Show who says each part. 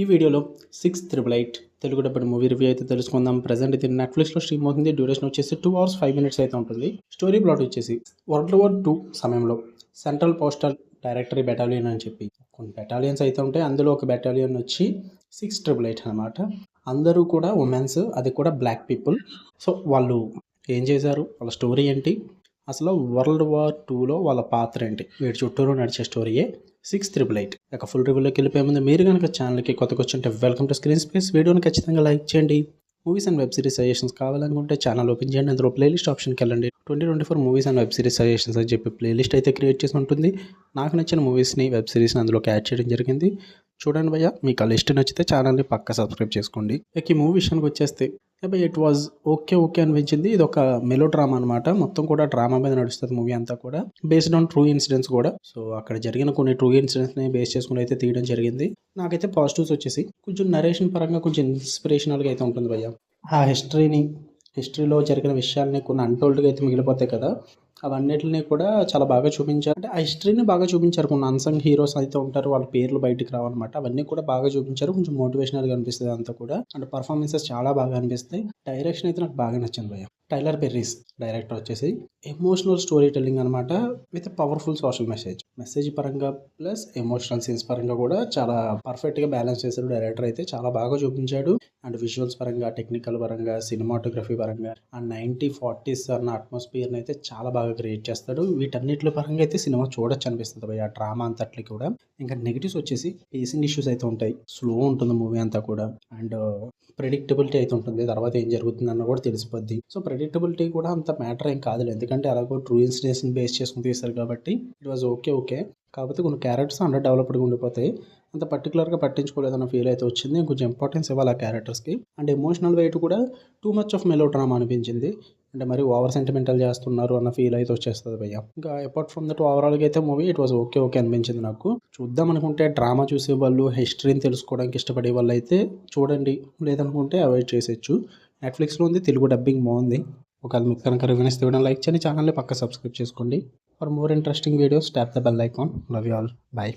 Speaker 1: ఈ వీడియోలో 688 Telugu dubbed movie review అయితే తెలుసుకుందాం. ప్రెజెంట్ ఇది నెట్‌ఫ్లిక్స్‌లో స్ట్రీమ్ అవుతుంది. డ్యూరేషన్ వచ్చేసి 2 అవర్స్ 5 మినిట్స్ అయితే ఉంటుంది. స్టోరీ ప్లాట్ వచ్చేసి వరల్డ్ వార్ 2 సమయంలో సెంట్రల్ పోస్టల్ డైరెక్టరీ బెటాలియన్ అని చెప్పి కొన్ని బెటాలియన్స్ అయితే ఉంటాయి. అందులో ఒక బెటాలియన్ వచ్చి 688 అనమాట. అందరూ కూడా ఉమెన్స్, అది కూడా బ్లాక్ పీపుల్. సో వాళ్ళు ఏం చేశారు, వాళ్ళ స్టోరీ ఏంటి, అసలు వరల్డ్ వార్ 2లో వాళ్ళ పాత్ర ఏంటి, వీటి చుట్టూరు నడిచే స్టోరీయే 688. ఇక ఫుల్ రివ్యూలోకి వెళ్ళిపోయే ముందు మీరు కనుక ఛానల్కి కొత్తగా వచ్చుంటే వెల్కమ్ టు స్క్రీన్ స్పేస్. వీడియోని ఖచ్చితంగా లైక్ చేయండి. Movies and web series suggestions కావాలనుకుంటే ఛానల్ ఓపెన్ చేయండి. అందులో ప్లేలిస్ట్ ఆప్షన్కి వెళ్ళండి. 2024 movies and web series suggestions అని చెప్పి ప్లేలిస్ట్ అయితే క్రియేట్ చేసి ఉంటుంది. నాకు నచ్చిన మూవీస్ని, వెబ్ సిరీస్ని అందులోకి యాడ్ చేయడం జరిగింది. చూడండి భయ్య, మీకు ఆ లిస్ట్ నచ్చితే ఛానల్ని పక్కా సబ్స్క్రైబ్ చేసుకోండి. ఇక ఈ మూవీ విషయానికి వచ్చేస్తే భయ్య ఇట్ వాజ్ ఓకే అనిపించింది. ఇది ఒక మెలో డ్రామా అనమాట. మొత్తం కూడా డ్రామా మీద నడుస్తుంది మూవీ అంతా కూడా, బేస్డ్ ఆన్ ట్రూ ఇన్సిడెంట్స్ కూడా. సో అక్కడ జరిగిన కొన్ని ట్రూ ఇన్సిడెంట్స్ని బేస్ చేసుకుని అయితే తీయడం జరిగింది. నాకైతే పాజిటివ్స్ వచ్చేసి కొంచెం నరేషన్ పరంగా కొంచెం ఇన్స్పిరేషనల్గా అయితే ఉంటుంది భయ్య. ఆ హిస్టరీలో జరిగిన విషయాల్ని కొన్ని అన్టోల్డ్గా అయితే మిగిలిపోతాయి కదా, అవన్నిటిని కూడా చాలా బాగా చూపించారు. అంటే ఆ హిస్టరీని బాగా చూపించారు. కొన్ని అన్సంగ్ హీరోస్ అయితే ఉంటారు, వాళ్ళ పేర్లు బయటికి రావన్నమాట. అవన్నీ కూడా బాగా చూపించారు. కొంచెం మోటివేషనల్గా అనిపిస్తుంది అంతా కూడా. అండ్ పర్ఫార్మెన్సెస్ చాలా బాగా అనిపిస్తాయి. డైరెక్షన్ అయితే నాకు బాగా నచ్చింది భయ్య. టైలర్ పెర్రీస్ డైరెక్టర్ వచ్చేసి ఎమోషనల్ స్టోరీ టెల్లింగ్ అనమాట, విత్ పవర్ఫుల్ సోషల్ మెసేజ్ పరంగా ప్లస్ ఎమోషనల్ సీన్స్ పరంగా కూడా చాలా పర్ఫెక్ట్గా బ్యాలెన్స్ చేశారు డైరెక్టర్ అయితే. చాలా బాగా చూపించాడు. అండ్ విజువల్స్ పరంగా, టెక్నికల్ పరంగా, సినిమాటోగ్రఫీ పరంగా, ఆ 1940s అన్న అట్మాస్ఫియర్ని అయితే చాలా బాగా క్రియేట్ చేస్తాడు. వీటన్నిటి పరంగా అయితే సినిమా చూడొచ్చు అనిపిస్తుంది భయ్య, ఆ డ్రామా అంతట్లో కూడా. ఇంకా నెగిటివ్స్ వచ్చేసి పేసింగ్ ఇష్యూస్ అయితే ఉంటాయి. స్లో ఉంటుంది మూవీ అంతా కూడా. అండ్ ప్రెడిక్టబిలిటీ అయితే ఉంటుంది, తర్వాత ఏం జరుగుతుంది అన్న కూడా తెలిసిపోద్ది. సో ప్రెడిక్టబిలిటీ కూడా అంత మ్యాటర్ ఏం కాదులే, ఎందుకంటే అలాగో ట్రూ ఇన్సిడెంట్స్ని బేస్ చేసుకుని తీస్తారు కాబట్టి ఇట్ వాజ్ ఓకే. కాకపోతే కొన్ని క్యారెక్టర్స్ అండర్ డెవలప్డ్గా ఉండిపోతాయి. అంత పర్టికులర్గా పట్టించుకోలేదన్న ఫీల్ అయితే వచ్చింది. కొంచెం ఇంపార్టెన్స్ ఇవ్వాలి ఆ క్యారెక్టర్స్కి. అండ్ ఎమోషనల్ వెయిట్ కూడా too much of melodrama అనిపించింది. అంటే మరి ఓవర్ సెంటిమెంటల్ చేస్తున్నారు అన్న ఫీల్ అయితే వచ్చేస్తుంది భయ్య. ఇంకా అపార్ట్ ఫ్రమ్ దట్ ఓవరాల్గా అయితే మూవీ ఇట్ వాజ్ ఓకే అనిపించింది నాకు. చూద్దాం అనుకుంటే డ్రామా చూసే వాళ్ళు, హిస్టరీని తెలుసుకోవడానికి ఇష్టపడే వాళ్ళు అయితే చూడండి, లేదనుకుంటే అవాయిడ్ చేసేయచ్చు. నెట్ఫ్లిక్స్లో ఉంది, తెలుగు డబ్బింగ్ బాగుంది. ఒకవేళ మీకు కనుక రివ్యూస్ ఇవ్వడం లైక్ చేయండి, ఛానల్ని పక్క సబ్స్క్రైబ్ చేసుకోండి. For more interesting videos tap the bell icon. Love you all, by.